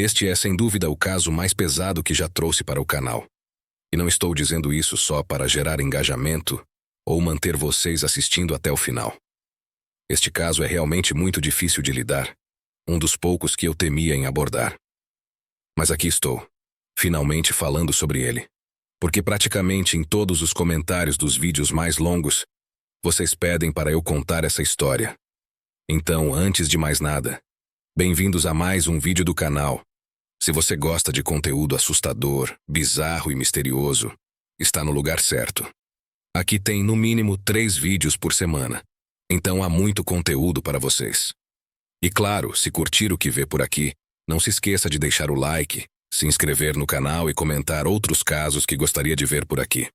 Este é sem dúvida o caso mais pesado que já trouxe para o canal. E não estou dizendo isso só para gerar engajamento ou manter vocês assistindo até o final. Este caso é realmente muito difícil de lidar, um dos poucos que eu temia em abordar. Mas aqui estou, finalmente falando sobre ele. Porque praticamente em todos os comentários dos vídeos mais longos, vocês pedem para eu contar essa história. Então, antes de mais nada, bem-vindos a mais um vídeo do canal. Se você gosta de conteúdo assustador, bizarro e misterioso, está no lugar certo. Aqui tem no mínimo 3 vídeos por semana, então há muito conteúdo para vocês. E claro, se curtir o que vê por aqui, não se esqueça de deixar o like, se inscrever no canal e comentar outros casos que gostaria de ver por aqui.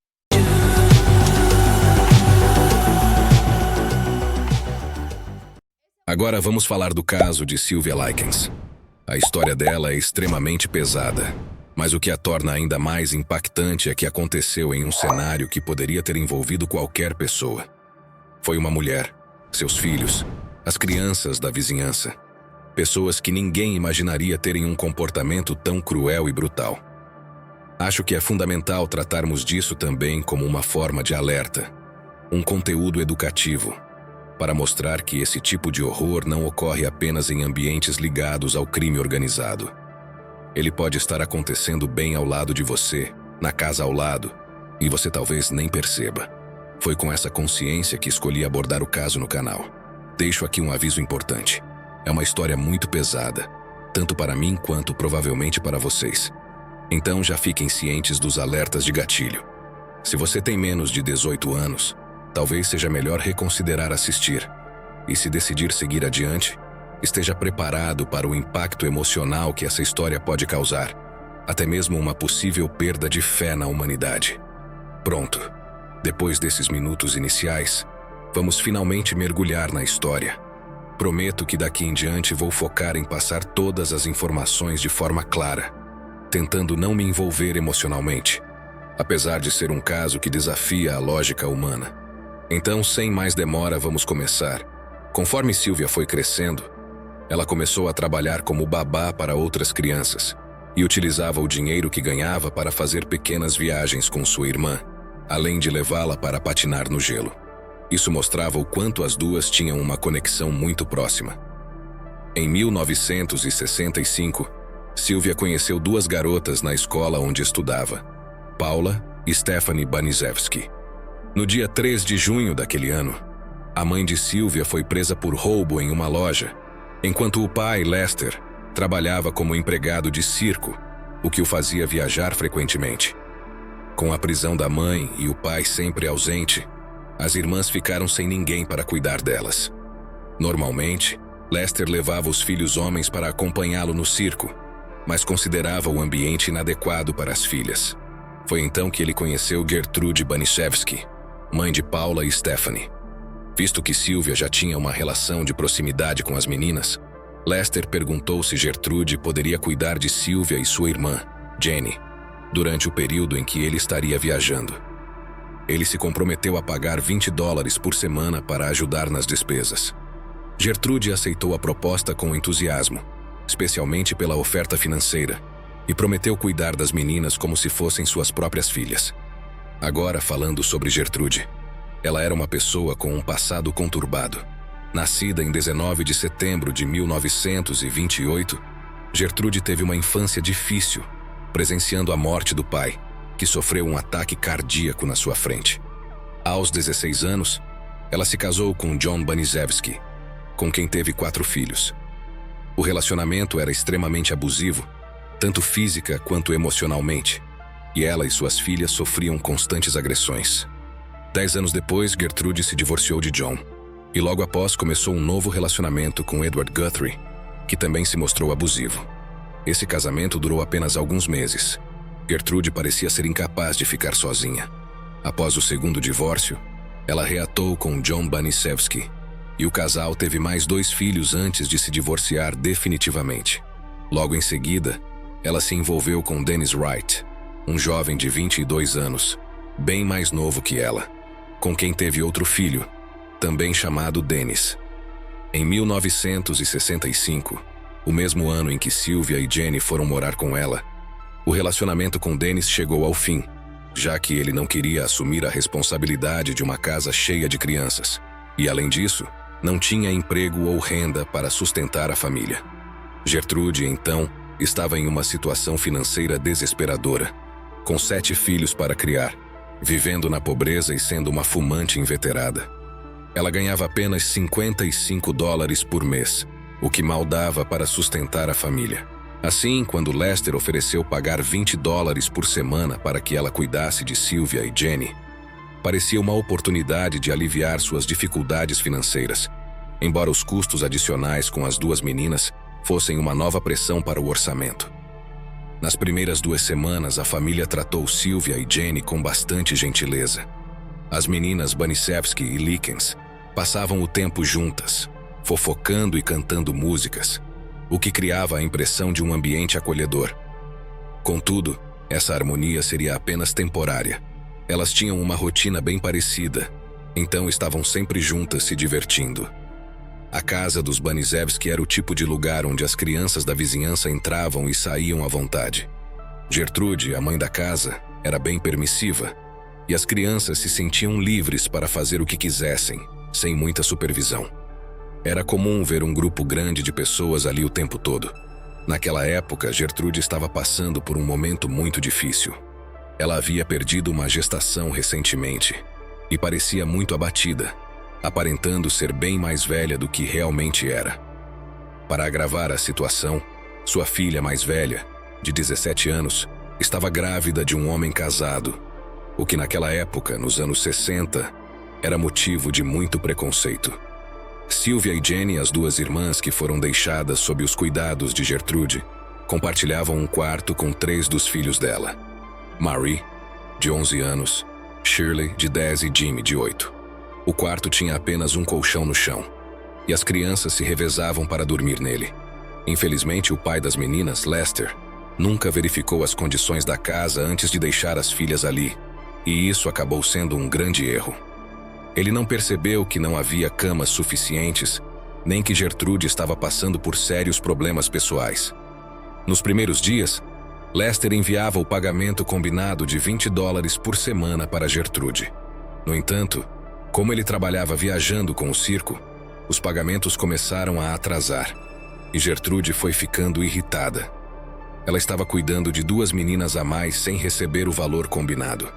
Agora vamos falar do caso de Sylvia Likens. A história dela é extremamente pesada, mas o que a torna ainda mais impactante é que aconteceu em um cenário que poderia ter envolvido qualquer pessoa. Foi uma mulher, seus filhos, as crianças da vizinhança, pessoas que ninguém imaginaria terem um comportamento tão cruel e brutal. Acho que é fundamental tratarmos disso também como uma forma de alerta, um conteúdo educativo, para mostrar que esse tipo de horror não ocorre apenas em ambientes ligados ao crime organizado. Ele pode estar acontecendo bem ao lado de você, na casa ao lado, e você talvez nem perceba. Foi com essa consciência que escolhi abordar o caso no canal. Deixo aqui um aviso importante. É uma história muito pesada, tanto para mim quanto provavelmente para vocês. Então já fiquem cientes dos alertas de gatilho. Se você tem menos de 18 anos, talvez seja melhor reconsiderar assistir. E se decidir seguir adiante, esteja preparado para o impacto emocional que essa história pode causar, até mesmo uma possível perda de fé na humanidade. Pronto. Depois desses minutos iniciais, vamos finalmente mergulhar na história. Prometo que daqui em diante vou focar em passar todas as informações de forma clara, tentando não me envolver emocionalmente, apesar de ser um caso que desafia a lógica humana. Então, sem mais demora, vamos começar. Conforme Sylvia foi crescendo, ela começou a trabalhar como babá para outras crianças e utilizava o dinheiro que ganhava para fazer pequenas viagens com sua irmã, além de levá-la para patinar no gelo. Isso mostrava o quanto as duas tinham uma conexão muito próxima. Em 1965, Sylvia conheceu 2 garotas na escola onde estudava, Paula e Stephanie Banizewski. No dia 3 de junho daquele ano, a mãe de Sylvia foi presa por roubo em uma loja, enquanto o pai, Lester, trabalhava como empregado de circo, o que o fazia viajar frequentemente. Com a prisão da mãe e o pai sempre ausente, as irmãs ficaram sem ninguém para cuidar delas. Normalmente, Lester levava os filhos homens para acompanhá-lo no circo, mas considerava o ambiente inadequado para as filhas. Foi então que ele conheceu Gertrude Banishevsky, mãe de Paula e Stephanie. Visto que Sylvia já tinha uma relação de proximidade com as meninas, Lester perguntou se Gertrude poderia cuidar de Sylvia e sua irmã, Jenny, durante o período em que ele estaria viajando. Ele se comprometeu a pagar $20 por semana para ajudar nas despesas. Gertrude aceitou a proposta com entusiasmo, especialmente pela oferta financeira, e prometeu cuidar das meninas como se fossem suas próprias filhas. Agora, falando sobre Gertrude, ela era uma pessoa com um passado conturbado. Nascida em 19 de setembro de 1928, Gertrude teve uma infância difícil, presenciando a morte do pai, que sofreu um ataque cardíaco na sua frente. Aos 16 anos, ela se casou com John Banizewski, com quem teve 4 filhos. O relacionamento era extremamente abusivo, tanto física quanto emocionalmente, e ela e suas filhas sofriam constantes agressões. 10 anos depois, Gertrude se divorciou de John, e logo após começou um novo relacionamento com Edward Guthrie, que também se mostrou abusivo. Esse casamento durou apenas alguns meses. Gertrude parecia ser incapaz de ficar sozinha. Após o segundo divórcio, ela reatou com John Banishevsky, e o casal teve mais 2 filhos antes de se divorciar definitivamente. Logo em seguida, ela se envolveu com Dennis Wright, um jovem de 22 anos, bem mais novo que ela, com quem teve outro filho, também chamado Dennis. Em 1965, o mesmo ano em que Sylvia e Jenny foram morar com ela, o relacionamento com Dennis chegou ao fim, já que ele não queria assumir a responsabilidade de uma casa cheia de crianças. E, além disso, não tinha emprego ou renda para sustentar a família. Gertrude, então, estava em uma situação financeira desesperadora, com 7 filhos para criar, vivendo na pobreza e sendo uma fumante inveterada. Ela ganhava apenas $55 por mês, o que mal dava para sustentar a família. Assim, quando Lester ofereceu pagar $20 por semana para que ela cuidasse de Sylvia e Jenny, parecia uma oportunidade de aliviar suas dificuldades financeiras, embora os custos adicionais com as 2 meninas fossem uma nova pressão para o orçamento. Nas primeiras 2 semanas, a família tratou Sylvia e Jenny com bastante gentileza. As meninas Banisevsky e Likens passavam o tempo juntas, fofocando e cantando músicas, o que criava a impressão de um ambiente acolhedor. Contudo, essa harmonia seria apenas temporária. Elas tinham uma rotina bem parecida, então estavam sempre juntas se divertindo. A casa dos Banisevsky era o tipo de lugar onde as crianças da vizinhança entravam e saíam à vontade. Gertrude, a mãe da casa, era bem permissiva, e as crianças se sentiam livres para fazer o que quisessem, sem muita supervisão. Era comum ver um grupo grande de pessoas ali o tempo todo. Naquela época, Gertrude estava passando por um momento muito difícil. Ela havia perdido uma gestação recentemente e parecia muito abatida, aparentando ser bem mais velha do que realmente era. Para agravar a situação, sua filha mais velha, de 17 anos, estava grávida de um homem casado, o que naquela época, nos anos 60, era motivo de muito preconceito. Sylvia e Jenny, as 2 irmãs que foram deixadas sob os cuidados de Gertrude, compartilhavam um quarto com 3 dos filhos dela: Marie, de 11 anos, Shirley, de 10 e Jimmy, de 8. O quarto tinha apenas um colchão no chão, e as crianças se revezavam para dormir nele. Infelizmente, o pai das meninas, Lester, nunca verificou as condições da casa antes de deixar as filhas ali, e isso acabou sendo um grande erro. Ele não percebeu que não havia camas suficientes, nem que Gertrude estava passando por sérios problemas pessoais. Nos primeiros dias, Lester enviava o pagamento combinado de $20 por semana para Gertrude. No entanto, como ele trabalhava viajando com o circo, os pagamentos começaram a atrasar, e Gertrude foi ficando irritada. Ela estava cuidando de 2 meninas a mais sem receber o valor combinado.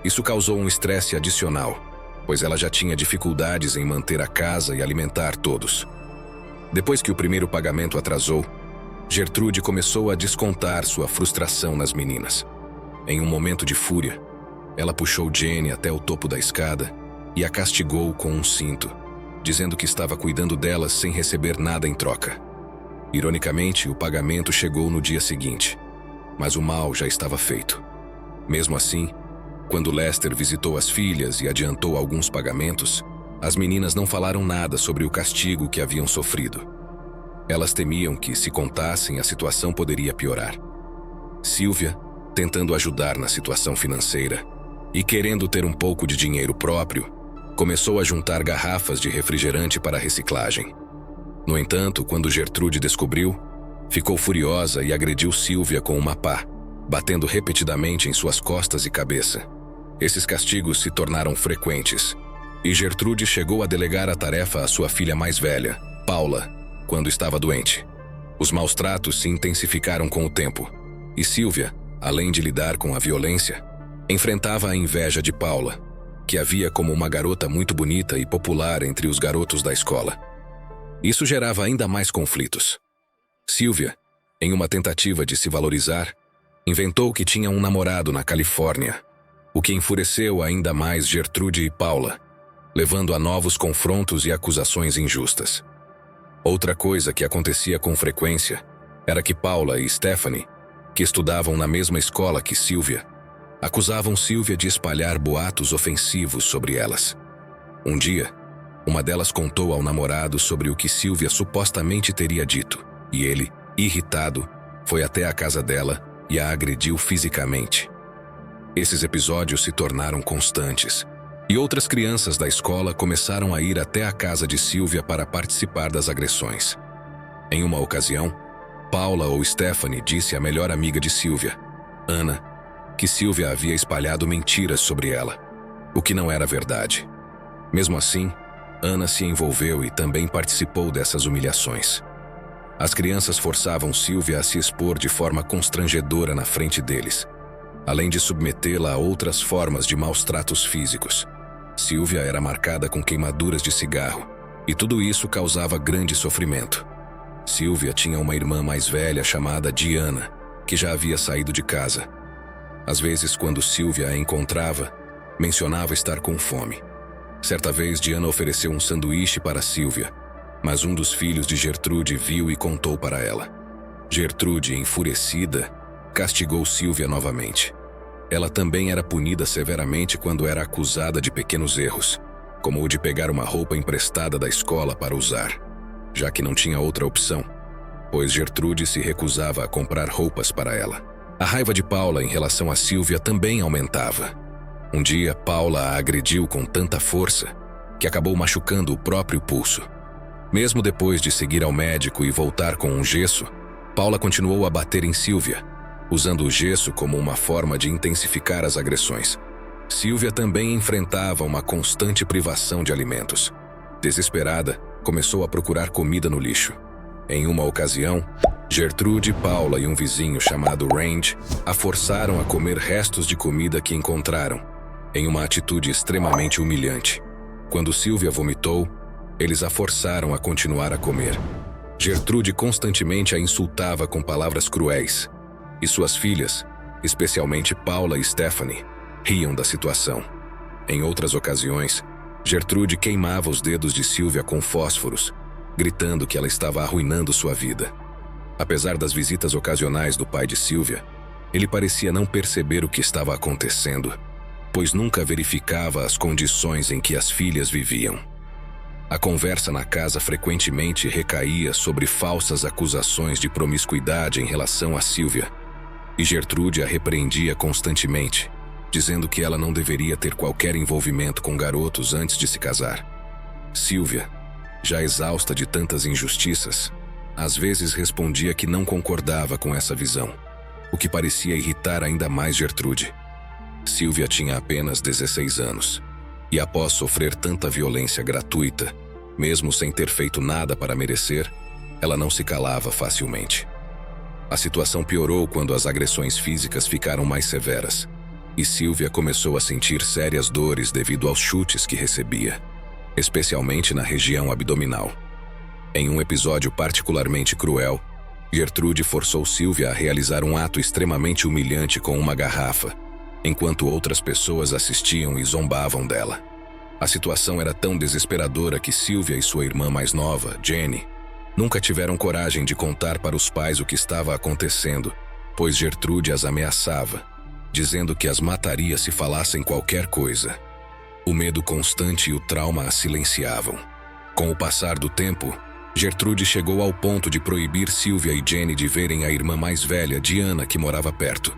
Isso causou um estresse adicional, pois ela já tinha dificuldades em manter a casa e alimentar todos. Depois que o primeiro pagamento atrasou, Gertrude começou a descontar sua frustração nas meninas. Em um momento de fúria, ela puxou Jenny até o topo da escada e a castigou com um cinto, dizendo que estava cuidando delas sem receber nada em troca. Ironicamente, o pagamento chegou no dia seguinte, mas o mal já estava feito. Mesmo assim, quando Lester visitou as filhas e adiantou alguns pagamentos, as meninas não falaram nada sobre o castigo que haviam sofrido. Elas temiam que, se contassem, a situação poderia piorar. Sylvia, tentando ajudar na situação financeira e querendo ter um pouco de dinheiro próprio, começou a juntar garrafas de refrigerante para reciclagem. No entanto, quando Gertrude descobriu, ficou furiosa e agrediu Sylvia com uma pá, batendo repetidamente em suas costas e cabeça. Esses castigos se tornaram frequentes, e Gertrude chegou a delegar a tarefa à sua filha mais velha, Paula, quando estava doente. Os maus tratos se intensificaram com o tempo, e Sylvia, além de lidar com a violência, enfrentava a inveja de Paula, que a via como uma garota muito bonita e popular entre os garotos da escola. Isso gerava ainda mais conflitos. Sylvia, em uma tentativa de se valorizar, inventou que tinha um namorado na Califórnia, o que enfureceu ainda mais Gertrude e Paula, levando a novos confrontos e acusações injustas. Outra coisa que acontecia com frequência era que Paula e Stephanie, que estudavam na mesma escola que Sylvia, acusavam Sylvia de espalhar boatos ofensivos sobre elas. Um dia, uma delas contou ao namorado sobre o que Sylvia supostamente teria dito, e ele, irritado, foi até a casa dela e a agrediu fisicamente. Esses episódios se tornaram constantes, e outras crianças da escola começaram a ir até a casa de Sylvia para participar das agressões. Em uma ocasião, Paula ou Stephanie disse à melhor amiga de Sylvia, Ana, que Sylvia havia espalhado mentiras sobre ela, o que não era verdade. Mesmo assim, Ana se envolveu e também participou dessas humilhações. As crianças forçavam Sylvia a se expor de forma constrangedora na frente deles, além de submetê-la a outras formas de maus tratos físicos. Sylvia era marcada com queimaduras de cigarro, e tudo isso causava grande sofrimento. Sylvia tinha uma irmã mais velha chamada Diana, que já havia saído de casa. Às vezes, quando Sylvia a encontrava, mencionava estar com fome. Certa vez, Diana ofereceu um sanduíche para Sylvia, mas um dos filhos de Gertrude viu e contou para ela. Gertrude, enfurecida, castigou Sylvia novamente. Ela também era punida severamente quando era acusada de pequenos erros, como o de pegar uma roupa emprestada da escola para usar, já que não tinha outra opção, pois Gertrude se recusava a comprar roupas para ela. A raiva de Paula em relação a Sylvia também aumentava. Um dia, Paula a agrediu com tanta força que acabou machucando o próprio pulso. Mesmo depois de seguir ao médico e voltar com um gesso, Paula continuou a bater em Sylvia, usando o gesso como uma forma de intensificar as agressões. Sylvia também enfrentava uma constante privação de alimentos. Desesperada, começou a procurar comida no lixo. Em uma ocasião, Gertrude, Paula e um vizinho chamado Range a forçaram a comer restos de comida que encontraram, em uma atitude extremamente humilhante. Quando Sylvia vomitou, eles a forçaram a continuar a comer. Gertrude constantemente a insultava com palavras cruéis, e suas filhas, especialmente Paula e Stephanie, riam da situação. Em outras ocasiões, Gertrude queimava os dedos de Sylvia com fósforos, gritando que ela estava arruinando sua vida. Apesar das visitas ocasionais do pai de Sylvia, ele parecia não perceber o que estava acontecendo, pois nunca verificava as condições em que as filhas viviam. A conversa na casa frequentemente recaía sobre falsas acusações de promiscuidade em relação a Sylvia, e Gertrude a repreendia constantemente, dizendo que ela não deveria ter qualquer envolvimento com garotos antes de se casar. Sylvia, já exausta de tantas injustiças, às vezes respondia que não concordava com essa visão, o que parecia irritar ainda mais Gertrude. Sylvia tinha apenas 16 anos, e após sofrer tanta violência gratuita, mesmo sem ter feito nada para merecer, ela não se calava facilmente. A situação piorou quando as agressões físicas ficaram mais severas, e Sylvia começou a sentir sérias dores devido aos chutes que recebia, especialmente na região abdominal. Em um episódio particularmente cruel, Gertrude forçou Sylvia a realizar um ato extremamente humilhante com uma garrafa, enquanto outras pessoas assistiam e zombavam dela. A situação era tão desesperadora que Sylvia e sua irmã mais nova, Jenny, nunca tiveram coragem de contar para os pais o que estava acontecendo, pois Gertrude as ameaçava, dizendo que as mataria se falassem qualquer coisa. O medo constante e o trauma as silenciavam. Com o passar do tempo, Gertrude chegou ao ponto de proibir Sylvia e Jenny de verem a irmã mais velha, Diana, que morava perto.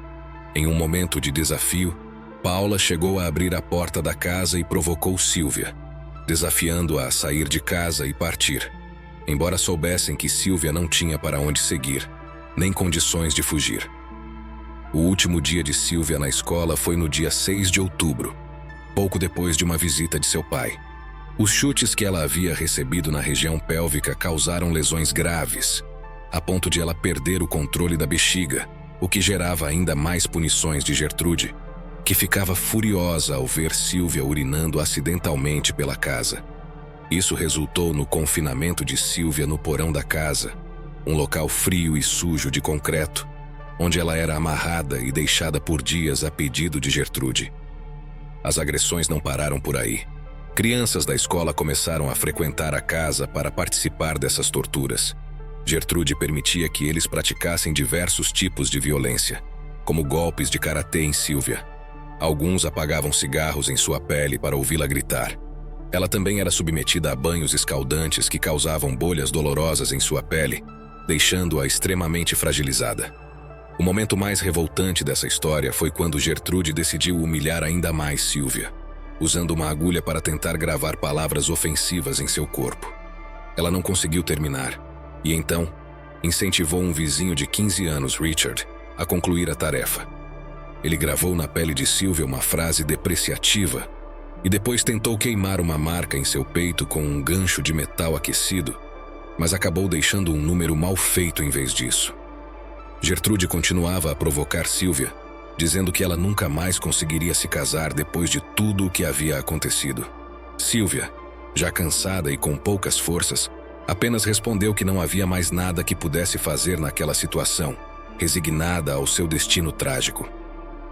Em um momento de desafio, Paula chegou a abrir a porta da casa e provocou Sylvia, desafiando-a a sair de casa e partir, embora soubessem que Sylvia não tinha para onde seguir, nem condições de fugir. O último dia de Sylvia na escola foi no dia 6 de outubro, pouco depois de uma visita de seu pai. Os chutes que ela havia recebido na região pélvica causaram lesões graves, a ponto de ela perder o controle da bexiga, o que gerava ainda mais punições de Gertrude, que ficava furiosa ao ver Sylvia urinando acidentalmente pela casa. Isso resultou no confinamento de Sylvia no porão da casa, um local frio e sujo de concreto, onde ela era amarrada e deixada por dias a pedido de Gertrude. As agressões não pararam por aí. Crianças da escola começaram a frequentar a casa para participar dessas torturas. Gertrude permitia que eles praticassem diversos tipos de violência, como golpes de karatê em Sylvia. Alguns apagavam cigarros em sua pele para ouvi-la gritar. Ela também era submetida a banhos escaldantes que causavam bolhas dolorosas em sua pele, deixando-a extremamente fragilizada. O momento mais revoltante dessa história foi quando Gertrude decidiu humilhar ainda mais Sylvia, usando uma agulha para tentar gravar palavras ofensivas em seu corpo. Ela não conseguiu terminar, e então, incentivou um vizinho de 15 anos, Richard, a concluir a tarefa. Ele gravou na pele de Sylvia uma frase depreciativa e depois tentou queimar uma marca em seu peito com um gancho de metal aquecido, mas acabou deixando um número mal feito em vez disso. Gertrude continuava a provocar Sylvia, dizendo que ela nunca mais conseguiria se casar depois de tudo o que havia acontecido. Sylvia, já cansada e com poucas forças, apenas respondeu que não havia mais nada que pudesse fazer naquela situação, resignada ao seu destino trágico.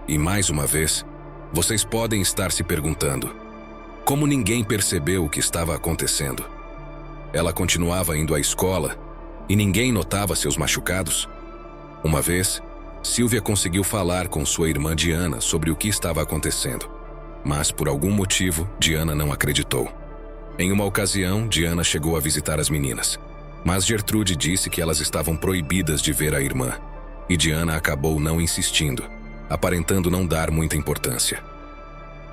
E mais uma vez, vocês podem estar se perguntando: como ninguém percebeu o que estava acontecendo? Ela continuava indo à escola e ninguém notava seus machucados? Uma vez, Sylvia conseguiu falar com sua irmã Diana sobre o que estava acontecendo, mas por algum motivo, Diana não acreditou. Em uma ocasião, Diana chegou a visitar as meninas, mas Gertrude disse que elas estavam proibidas de ver a irmã, e Diana acabou não insistindo, aparentando não dar muita importância.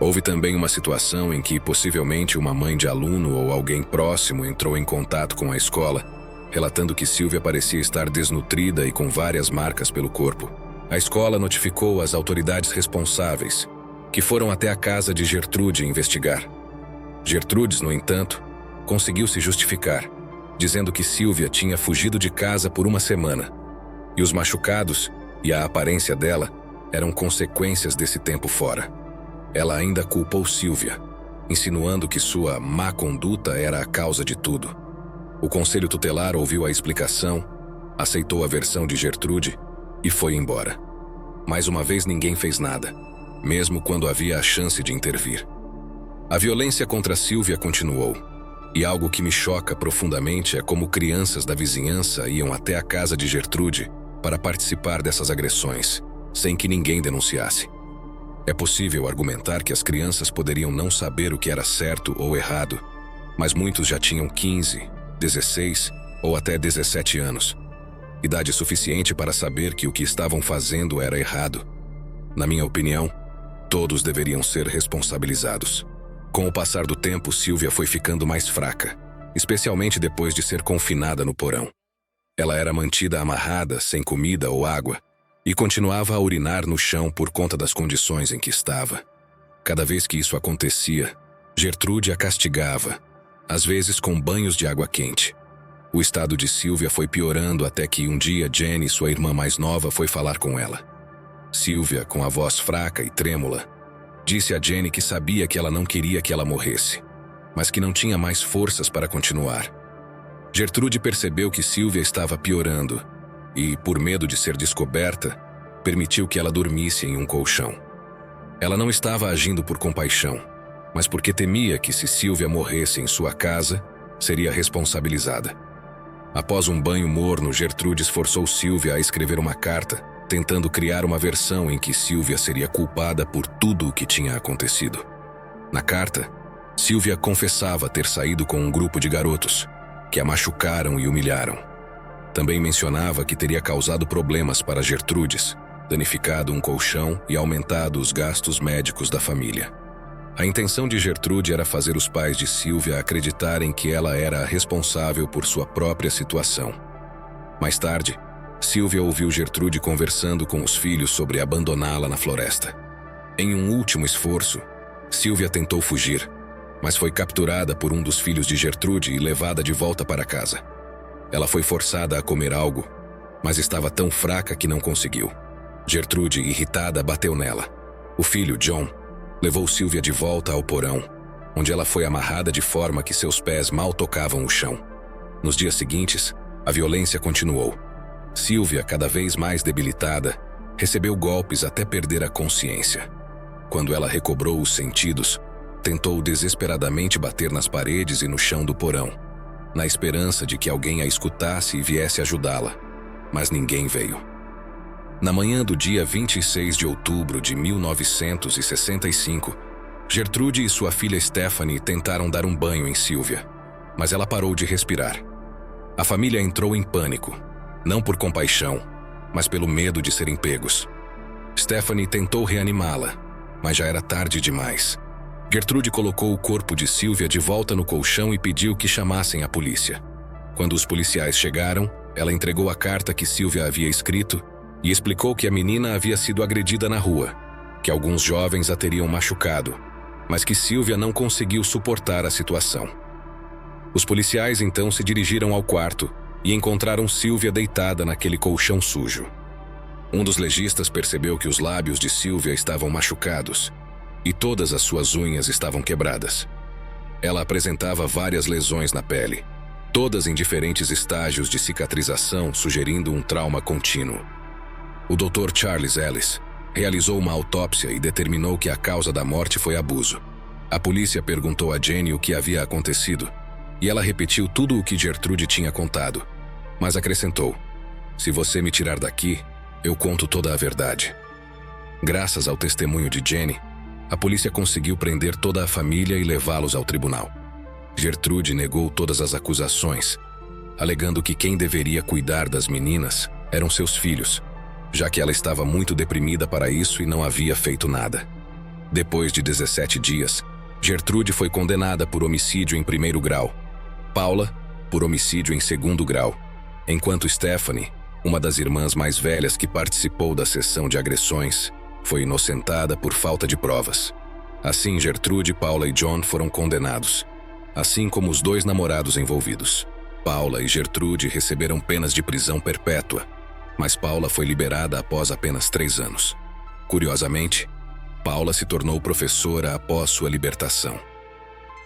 Houve também uma situação em que possivelmente uma mãe de aluno ou alguém próximo entrou em contato com a escola, relatando que Sylvia parecia estar desnutrida e com várias marcas pelo corpo. A escola notificou as autoridades responsáveis, que foram até a casa de Gertrude investigar. Gertrudes, no entanto, conseguiu se justificar, dizendo que Sylvia tinha fugido de casa por uma semana, e os machucados e a aparência dela eram consequências desse tempo fora. Ela ainda culpou Sylvia, insinuando que sua má conduta era a causa de tudo. O conselho tutelar ouviu a explicação, aceitou a versão de Gertrude e foi embora. Mais uma vez ninguém fez nada, mesmo quando havia a chance de intervir. A violência contra Sylvia continuou, e algo que me choca profundamente é como crianças da vizinhança iam até a casa de Gertrude para participar dessas agressões, sem que ninguém denunciasse. É possível argumentar que as crianças poderiam não saber o que era certo ou errado, mas muitos já tinham 15, 16 ou até 17 anos, idade suficiente para saber que o que estavam fazendo era errado. Na minha opinião, todos deveriam ser responsabilizados. Com o passar do tempo, Sylvia foi ficando mais fraca, especialmente depois de ser confinada no porão. Ela era mantida amarrada, sem comida ou água, e continuava a urinar no chão por conta das condições em que estava. Cada vez que isso acontecia, Gertrude a castigava, às vezes com banhos de água quente. O estado de Sylvia foi piorando até que um dia Jenny, sua irmã mais nova, foi falar com ela. Sylvia, com a voz fraca e trêmula, disse a Jenny que sabia que ela não queria que ela morresse, mas que não tinha mais forças para continuar. Gertrude percebeu que Sylvia estava piorando e, por medo de ser descoberta, permitiu que ela dormisse em um colchão. Ela não estava agindo por compaixão, mas porque temia que, se Sylvia morresse em sua casa, seria responsabilizada. Após um banho morno, Gertrude forçou Sylvia a escrever uma carta, tentando criar uma versão em que Sylvia seria culpada por tudo o que tinha acontecido. Na carta, Sylvia confessava ter saído com um grupo de garotos, que a machucaram e humilharam. Também mencionava que teria causado problemas para Gertrudes, danificado um colchão e aumentado os gastos médicos da família. A intenção de Gertrude era fazer os pais de Sylvia acreditarem que ela era a responsável por sua própria situação. Mais tarde, Sylvia ouviu Gertrude conversando com os filhos sobre abandoná-la na floresta. Em um último esforço, Sylvia tentou fugir, mas foi capturada por um dos filhos de Gertrude e levada de volta para casa. Ela foi forçada a comer algo, mas estava tão fraca que não conseguiu. Gertrude, irritada, bateu nela. O filho, John, levou Sylvia de volta ao porão, onde ela foi amarrada de forma que seus pés mal tocavam o chão. Nos dias seguintes, a violência continuou. Sylvia, cada vez mais debilitada, recebeu golpes até perder a consciência. Quando ela recobrou os sentidos, tentou desesperadamente bater nas paredes e no chão do porão, na esperança de que alguém a escutasse e viesse ajudá-la, mas ninguém veio. Na manhã do dia 26 de outubro de 1965, Gertrude e sua filha Stephanie tentaram dar um banho em Sylvia, mas ela parou de respirar. A família entrou em pânico, não por compaixão, mas pelo medo de serem pegos. Stephanie tentou reanimá-la, mas já era tarde demais. Gertrude colocou o corpo de Sylvia de volta no colchão e pediu que chamassem a polícia. Quando os policiais chegaram, Ela entregou a carta que Sylvia havia escrito e explicou que a menina havia sido agredida na rua, que alguns jovens a teriam machucado, mas que Sylvia não conseguiu suportar a situação. Os policiais então se dirigiram ao quarto e encontraram Sylvia deitada naquele colchão sujo. Um dos legistas percebeu que os lábios de Sylvia estavam machucados e todas as suas unhas estavam quebradas. Ela apresentava várias lesões na pele, todas em diferentes estágios de cicatrização, sugerindo um trauma contínuo. O Dr. Charles Ellis realizou uma autópsia e determinou que a causa da morte foi abuso. A polícia perguntou a Jenny o que havia acontecido, e ela repetiu tudo o que Gertrude tinha contado, mas acrescentou: "Se você me tirar daqui, eu conto toda a verdade." Graças ao testemunho de Jenny, a polícia conseguiu prender toda a família e levá-los ao tribunal. Gertrude negou todas as acusações, alegando que quem deveria cuidar das meninas eram seus filhos, já que ela estava muito deprimida para isso e não havia feito nada. Depois de 17 dias, Gertrude foi condenada por homicídio em 1º grau, Paula por homicídio em 2º grau, enquanto Stephanie, uma das irmãs mais velhas que participou da sessão de agressões, foi inocentada por falta de provas. Assim, Gertrude, Paula e John foram condenados, assim como os 2 namorados envolvidos. Paula e Gertrude receberam penas de prisão perpétua, mas Paula foi liberada após apenas 3 anos. Curiosamente, Paula se tornou professora após sua libertação.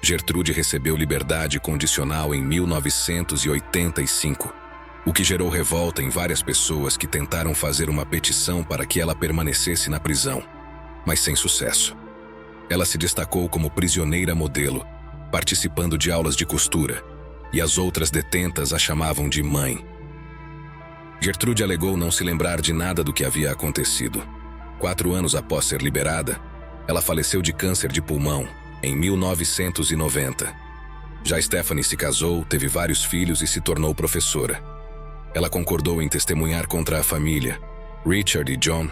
Gertrude recebeu liberdade condicional em 1985, o que gerou revolta em várias pessoas que tentaram fazer uma petição para que ela permanecesse na prisão, mas sem sucesso. Ela se destacou como prisioneira modelo, participando de aulas de costura, e as outras detentas a chamavam de mãe. Gertrude alegou não se lembrar de nada do que havia acontecido. 4 anos após ser liberada, ela faleceu de câncer de pulmão em 1990. Já Stephanie se casou, teve vários filhos e se tornou professora. Ela concordou em testemunhar contra a família. Richard e John,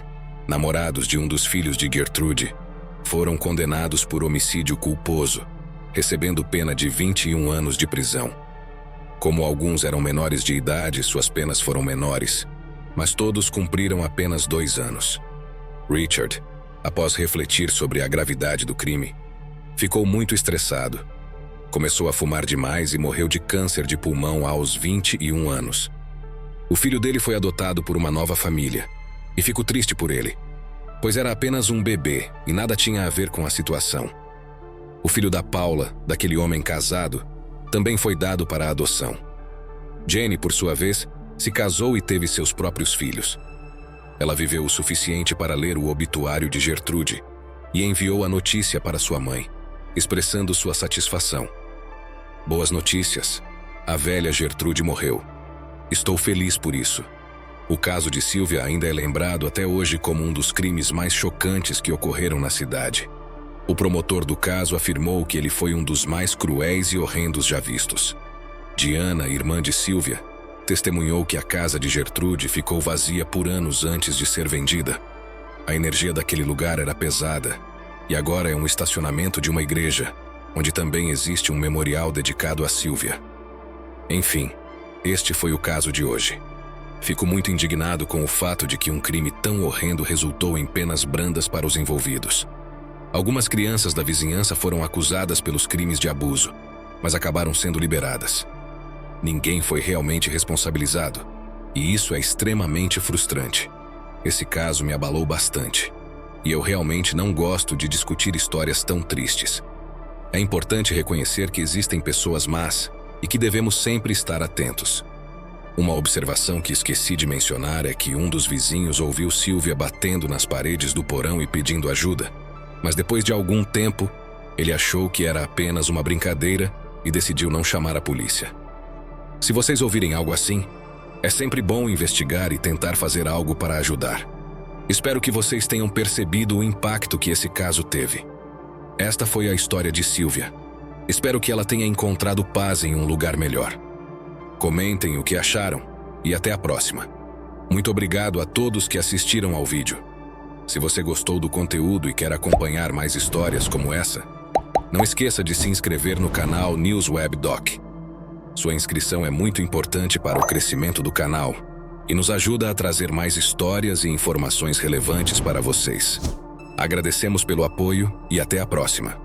namorados de um dos filhos de Gertrude, foram condenados por homicídio culposo, recebendo pena de 21 anos de prisão. Como alguns eram menores de idade, suas penas foram menores, mas todos cumpriram apenas 2 anos. Richard, após refletir sobre a gravidade do crime, ficou muito estressado. Começou a fumar demais e morreu de câncer de pulmão aos 21 anos. O filho dele foi adotado por uma nova família, e fico triste por ele, pois era apenas um bebê e nada tinha a ver com a situação. O filho da Paula, daquele homem casado, também foi dado para a adoção. Jenny, por sua vez, se casou e teve seus próprios filhos. Ela viveu o suficiente para ler o obituário de Gertrude e enviou a notícia para sua mãe, expressando sua satisfação. "Boas notícias. A velha Gertrude morreu. Estou feliz por isso." O caso de Sylvia ainda é lembrado até hoje como um dos crimes mais chocantes que ocorreram na cidade. O promotor do caso afirmou que ele foi um dos mais cruéis e horrendos já vistos. Diana, irmã de Sylvia, testemunhou que a casa de Gertrude ficou vazia por anos antes de ser vendida. A energia daquele lugar era pesada, e agora é um estacionamento de uma igreja, onde também existe um memorial dedicado a Sylvia. Enfim, este foi o caso de hoje. Fico muito indignado com o fato de que um crime tão horrendo resultou em penas brandas para os envolvidos. Algumas crianças da vizinhança foram acusadas pelos crimes de abuso, mas acabaram sendo liberadas. Ninguém foi realmente responsabilizado, e isso é extremamente frustrante. Esse caso me abalou bastante, e eu realmente não gosto de discutir histórias tão tristes. É importante reconhecer que existem pessoas más e que devemos sempre estar atentos. Uma observação que esqueci de mencionar é que um dos vizinhos ouviu Sylvia batendo nas paredes do porão e pedindo ajuda, mas depois de algum tempo, ele achou que era apenas uma brincadeira e decidiu não chamar a polícia. Se vocês ouvirem algo assim, é sempre bom investigar e tentar fazer algo para ajudar. Espero que vocês tenham percebido o impacto que esse caso teve. Esta foi a história de Sylvia. Espero que ela tenha encontrado paz em um lugar melhor. Comentem o que acharam e até a próxima. Muito obrigado a todos que assistiram ao vídeo. Se você gostou do conteúdo e quer acompanhar mais histórias como essa, não esqueça de se inscrever no canal NewsWeb Doc. Sua inscrição é muito importante para o crescimento do canal e nos ajuda a trazer mais histórias e informações relevantes para vocês. Agradecemos pelo apoio e até a próxima.